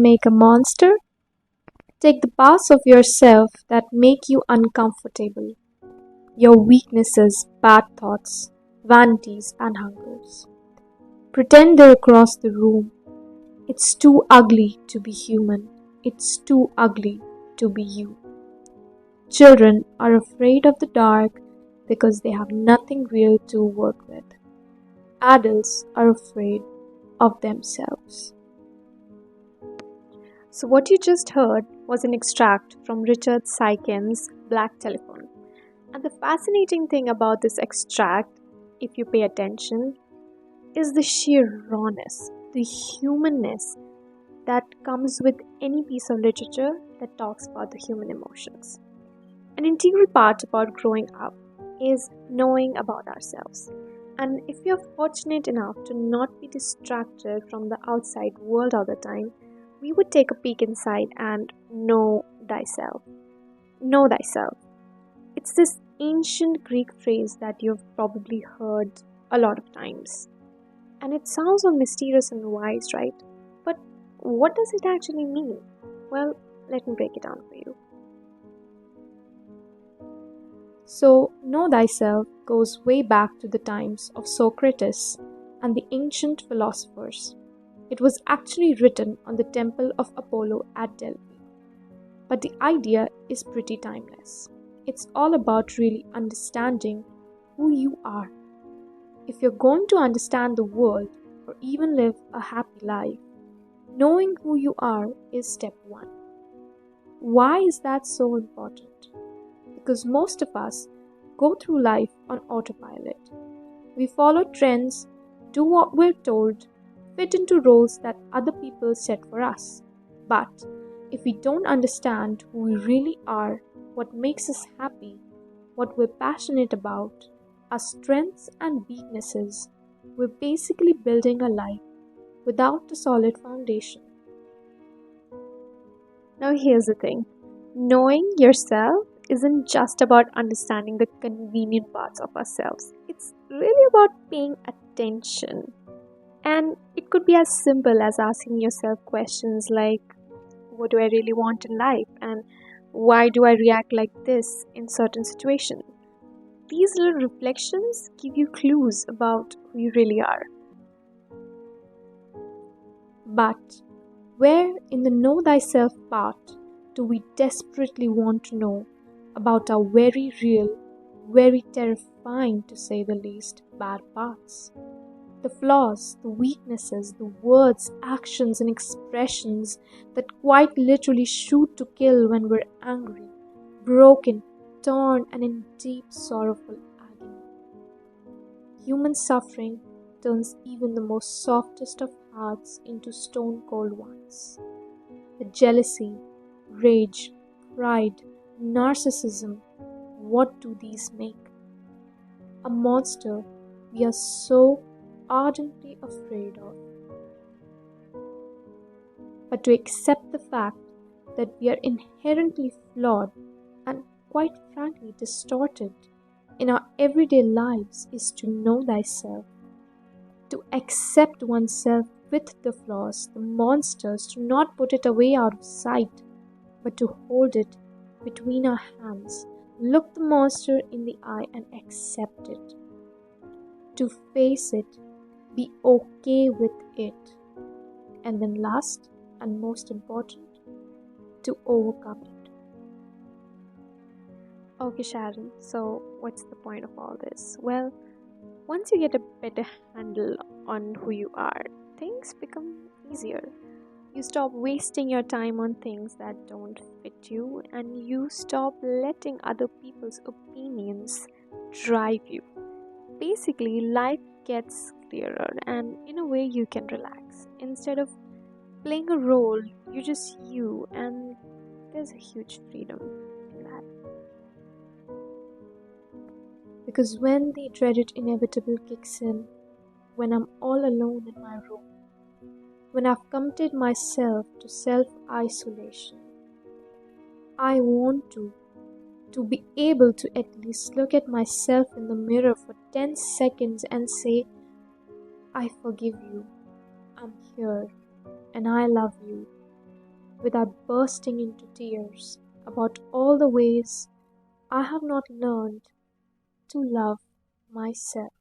make a monster? Take the parts of yourself that make you uncomfortable, your weaknesses, bad thoughts, vanities, and hungers. Pretend they're across the room. It's too ugly to be human. It's too ugly to be you. Children are afraid of the dark because they have nothing real to work with. Adults are afraid of themselves. So, what you just heard was an extract from Richard Siken's Black Telephone. And the fascinating thing about this extract, if you pay attention, is the sheer rawness, the humanness that comes with any piece of literature that talks about the human emotions. An integral part about growing up is knowing about ourselves. And if you're fortunate enough to not be distracted from the outside world all the time, we would take a peek inside and know thyself. Know thyself. It's this ancient Greek phrase that you've probably heard a lot of times. And it sounds so mysterious and wise, right? But what does it actually mean? Well, let me break it down for you. So, know thyself goes way back to the times of Socrates and the ancient philosophers. It was actually written on the temple of Apollo at Delphi. But the idea is pretty timeless. It's all about really understanding who you are. If you're going to understand the world or even live a happy life, knowing who you are is step one. Why is that so important? Because most of us go through life on autopilot. We follow trends, do what we're told, fit into roles that other people set for us. But if we don't understand who we really are, what makes us happy, what we're passionate about, our strengths and weaknesses, we're basically building a life without a solid foundation. Now, here's the thing, knowing yourself isn't just about understanding the convenient parts of ourselves, it's really about paying attention. And it could be as simple as asking yourself questions like, what do I really want in life? And why do I react like this in certain situations? These little reflections give you clues about who you really are. But where in the know thyself part do we desperately want to know about our very real, very terrifying to say the least, bad parts? The flaws, the weaknesses, the words, actions, and expressions that quite literally shoot to kill when we're angry, broken, torn, and in deep sorrowful agony. Human suffering turns even the most softest of hearts into stone cold ones. The jealousy, rage, pride, narcissism, what do these make? A monster we are so ardently afraid of. But to accept the fact that we are inherently flawed and quite frankly distorted in our everyday lives is to know thyself. To accept oneself with the flaws, the monsters, to not put it away out of sight, but to hold it between our hands, look the monster in the eye and accept it. To face it, be okay with it. And then last and most important, to overcome it. Okay, Sharon, so what's the point of all this? Well, once you get a better handle on who you are, things become easier. You stop wasting your time on things that don't fit you, and you stop letting other people's opinions drive you. Basically, life gets clearer, and in a way, you can relax. Instead of playing a role, you're just you, and there's a huge freedom in that. Because when the dreaded inevitable kicks in, when I'm all alone in my room, when I've committed myself to self-isolation, I want to be able to at least look at myself in the mirror for 10 seconds and say, I forgive you, I'm here, and I love you, without bursting into tears about all the ways I have not learned to love myself.